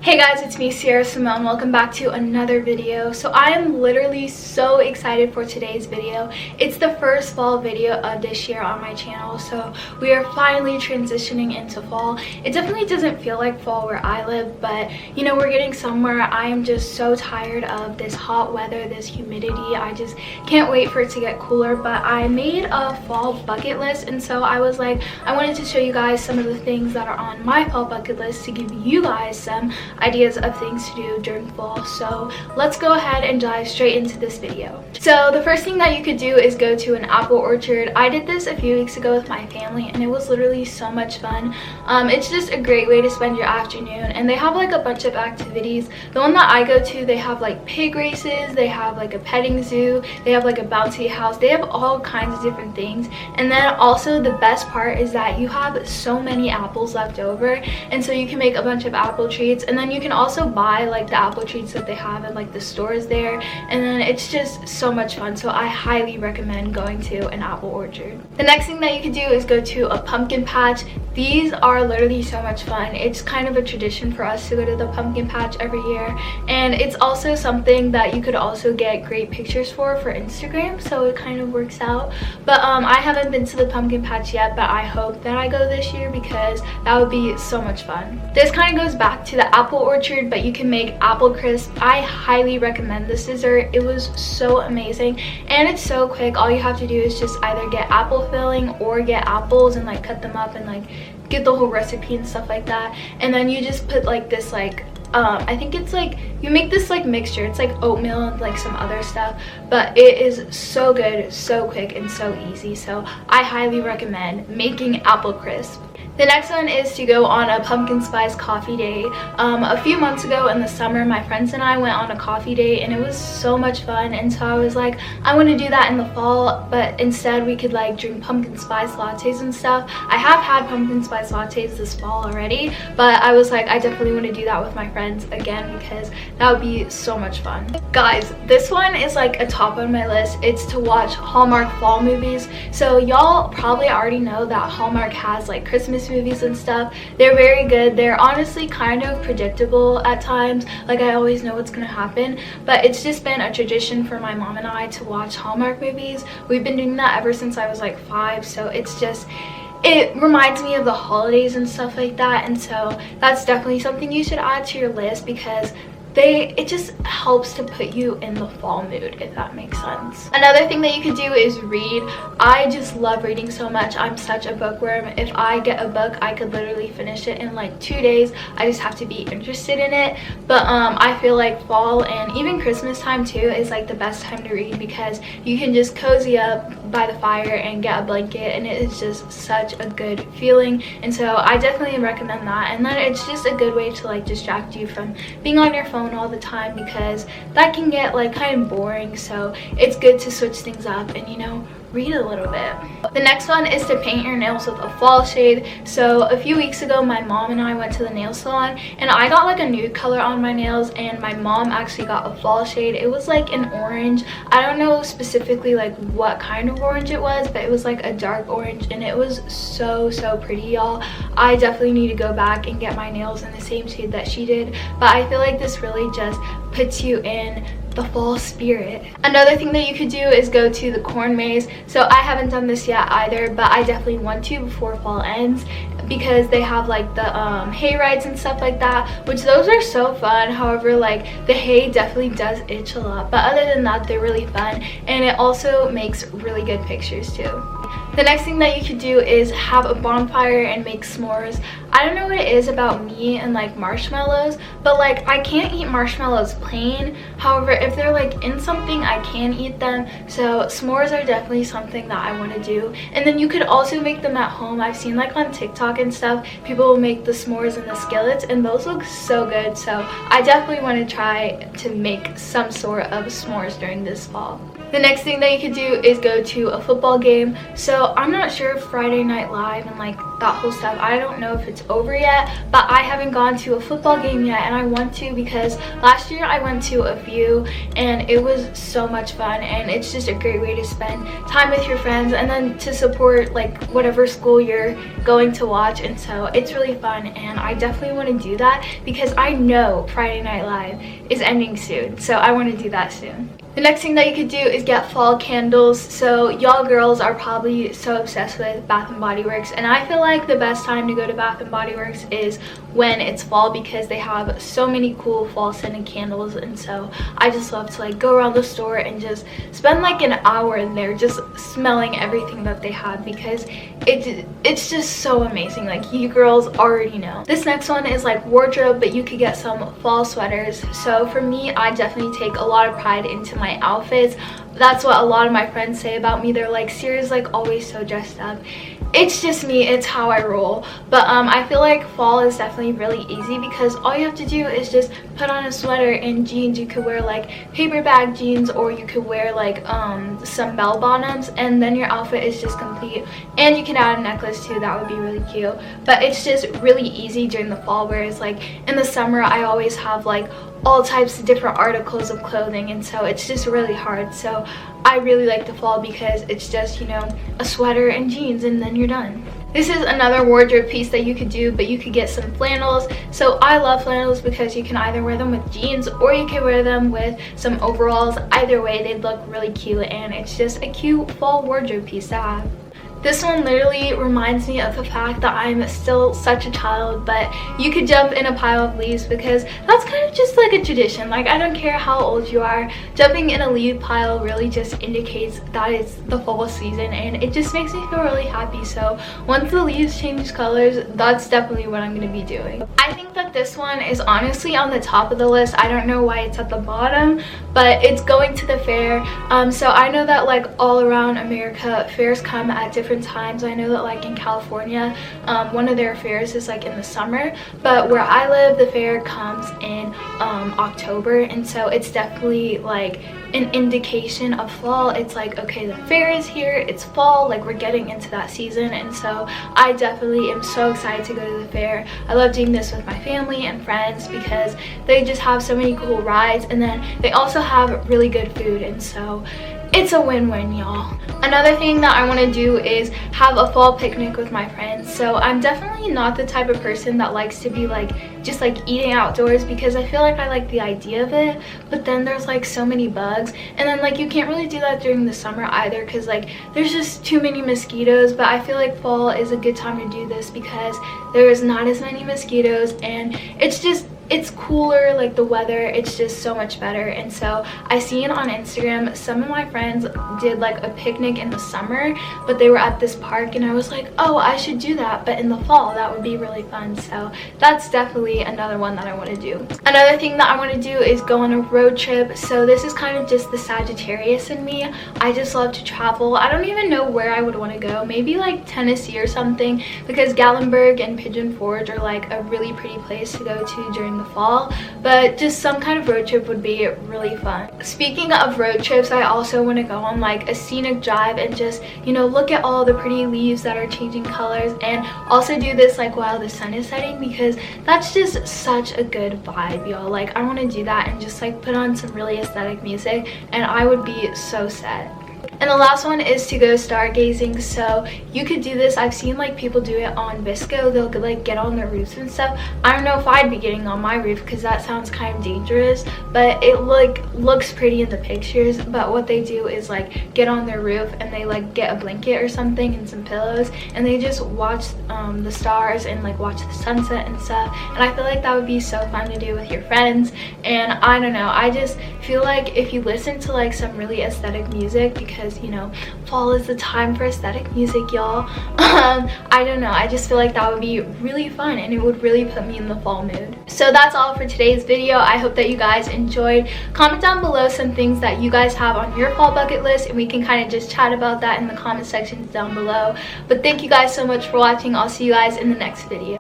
Hey guys, it's me, Simone. Welcome back to another video. So I am literally so excited for today's video. It's the first fall video of this year on my channel, so we are finally transitioning into fall. It definitely doesn't feel like fall where I live, but you know, we're getting somewhere. I am just so tired of this hot weather, this humidity. I just can't wait for it to get cooler. But I made a fall bucket list, and so I was like, I wanted to show you guys some of the things that are on my fall bucket list to give you guys some ideas of things to do during fall. So let's go ahead and dive straight into this video. So the first thing that you could do is go to an apple orchard. I did this a few weeks ago with my family and it was literally so much fun. It's just a great way to spend your afternoon, and they have like a bunch of activities. The one that I go to, they have like pig races, they have like a petting zoo, they have like a bouncy house, they have all kinds of different things. And then also the best part is that you have so many apples left over, and so you can make a bunch of apple treats, and then you can also buy like the apple treats that they have in like the stores there, and then it's just so much fun. So I highly recommend going to an apple orchard. The next thing that you can do is go to a pumpkin patch. These are literally so much fun. It's kind of a tradition for us to go to the pumpkin patch every year, and it's also something that you could also get great pictures for Instagram, so it kind of works out. But I haven't been to the pumpkin patch yet, but I hope that I go this year because that would be so much fun. This kind of goes back to the apple orchard, but you can make apple crisp. I highly recommend this dessert. It was so amazing and it's so quick. All you have to do is just either get apple filling or get apples and like cut them up and like get the whole recipe and stuff like that, and then you just put like this like I think it's like you make this like mixture. It's like oatmeal and like some other stuff, but it is so good, so quick, and so easy. So I highly recommend making apple crisp. The next one is to go on a pumpkin spice coffee day. A few months ago in the summer, my friends and I went on a coffee date and it was so much fun, and so I was like, I want to do that in the fall, but instead we could like drink pumpkin spice lattes and stuff. I have had pumpkin spice lattes this fall already, but I was like, I definitely want to do that with my friends again because that would be so much fun. Guys, this one is like a top on my list. It's to watch Hallmark fall movies. So y'all probably already know that Hallmark has like Christmas movies and stuff. They're very good. They're honestly kind of predictable at times. Like I always know what's gonna happen, but it's just been a tradition for my mom and I to watch Hallmark movies. We've been doing that ever since I was like 5, so it's just, it reminds me of the holidays and stuff like that, and so that's definitely something you should add to your list because it just helps to put you in the fall mood, if that makes sense. Another thing that you could do is read. I just love reading so much. I'm such a bookworm. If I get a book, I could literally finish it in like 2 days. I just have to be interested in it. But I feel like fall and even Christmas time too is like the best time to read because you can just cozy up by the fire and get a blanket, and it is just such a good feeling. And so I definitely recommend that, and then it's just a good way to like distract you from being on your phone all the time because that can get like kind of boring. So it's good to switch things up and, you know, read a little bit. The next one is to paint your nails with a fall shade. So a few weeks ago my mom and I went to the nail salon and I got like a nude color on my nails, and my mom actually got a fall shade. It was like an orange. I don't know specifically like what kind of orange it was, but it was like a dark orange and it was so pretty, y'all. I definitely need to go back and get my nails in the same shade that she did, but I feel like this really just puts you in the fall spirit. Another thing that you could do is go to the corn maze. So I haven't done this yet either, but I definitely want to before fall ends because they have like the hay rides and stuff like that, which those are so fun. However, like the hay definitely does itch a lot, but other than that they're really fun, and it also makes really good pictures too. The next thing that you could do is have a bonfire and make s'mores. I don't know what it is about me and like marshmallows, but like I can't eat marshmallows plain. However, if they're like in something, I can eat them. So s'mores are definitely something that I want to do. And then you could also make them at home. I've seen like on TikTok and stuff, people will make the s'mores in the skillets and those look so good. So I definitely want to try to make some sort of s'mores during this fall. The next thing that you could do is go to a football game. So I'm not sure if Friday Night Live and like that whole stuff. I don't know if it's over yet, but I haven't gone to a football game yet, and I want to because last year I went to a few and it was so much fun, and it's just a great way to spend time with your friends and then to support like whatever school you're going to watch. And so it's really fun, and I definitely want to do that because I know Friday Night Live is ending soon, so I want to do that soon. The next thing that you could do is get fall candles. So y'all girls are probably so obsessed with Bath and Body Works, and I feel like the best time to go to Bath and Body Works is when it's fall because they have so many cool fall scented candles. And so I just love to like go around the store and just spend like an hour in there just smelling everything that they have because it's just so amazing. Like, you girls already know. This next one is like wardrobe, but you could get some fall sweaters. So for me, I definitely take a lot of pride into my outfits. That's what a lot of my friends say about me. They're like, Sierra's like always so dressed up. It's just me, it's how I roll. But I feel like fall is definitely really easy because all you have to do is just put on a sweater and jeans. You could wear like paper bag jeans, or you could wear like some bell bottoms, and then your outfit is just complete. And you can add a necklace too, that would be really cute. But it's just really easy during the fall, whereas like in the summer I always have like all types of different articles of clothing, and so it's just really hard. So I really like the fall because it's just, you know, a sweater and jeans and then you're done. This is another wardrobe piece that you could do, but you could get some flannels. So I love flannels because you can either wear them with jeans or you can wear them with some overalls. Either way, they look really cute, and it's just a cute fall wardrobe piece to have. This one literally reminds me of the fact that I'm still such a child, but you could jump in a pile of leaves because that's kind of just like a tradition. Like, I don't care how old you are, jumping in a leaf pile really just indicates that it's the fall season, and it just makes me feel really happy. So once the leaves change colors, that's definitely what I'm going to be doing. I think that this one is honestly on the top of the list. I don't know why it's at the bottom, but it's going to the fair. So I know that like all around America, fairs come at different times. I know that like in California, one of their fairs is like in the summer, but where I live, the fair comes in October, and so it's definitely like an indication of fall. It's like, okay, the fair is here, it's fall, like we're getting into that season. And so I definitely am so excited to go to the fair. I love doing this with my family and friends because they just have so many cool rides, and then they also have really good food, and so it's a win-win, y'all. Another thing that I want to do is have a fall picnic with my friends. So I'm definitely not the type of person that likes to be like just like eating outdoors because I feel like I like the idea of it, but then there's like so many bugs, and then like you can't really do that during the summer either because like there's just too many mosquitoes. But I feel like fall is a good time to do this because there's not as many mosquitoes, and it's cooler, like the weather, it's just so much better. And so I seen on Instagram some of my friends did like a picnic in the summer, but they were at this park, and I was like, oh, I should do that, but in the fall that would be really fun. So that's definitely another one that I want to do. Another thing that I want to do is go on a road trip. So this is kind of just the Sagittarius in me. I just love to travel. I don't even know where I would want to go, maybe like Tennessee or something, because Gatlinburg and Pigeon Forge are like a really pretty place to go to during the fall. But just some kind of road trip would be really fun. Speaking of road trips, I also want to go on like a scenic drive and just, you know, look at all the pretty leaves that are changing colors, and also do this like while the sun is setting because that's just such a good vibe, y'all. Like, I want to do that and just like put on some really aesthetic music, and I would be so set. And the last one is to go stargazing. So you could do this. I've seen like people do it on VSCO. They'll like get on their roofs and stuff. I don't know if I'd be getting on my roof because that sounds kind of dangerous, but it like looks pretty in the pictures. But what they do is like get on their roof and they like get a blanket or something and some pillows, and they just watch the stars and like watch the sunset and stuff. And I feel like that would be so fun to do with your friends. And I don't know, I just feel like if you listen to like some really aesthetic music, because you know fall is the time for aesthetic music, y'all, I don't know, I just feel like that would be really fun and it would really put me in the fall mood. So that's all for today's video. I hope that you guys enjoyed. Comment down below some things that you guys have on your fall bucket list, and we can kind of just chat about that in the comment sections down below. But thank you guys so much for watching. I'll see you guys in the next video.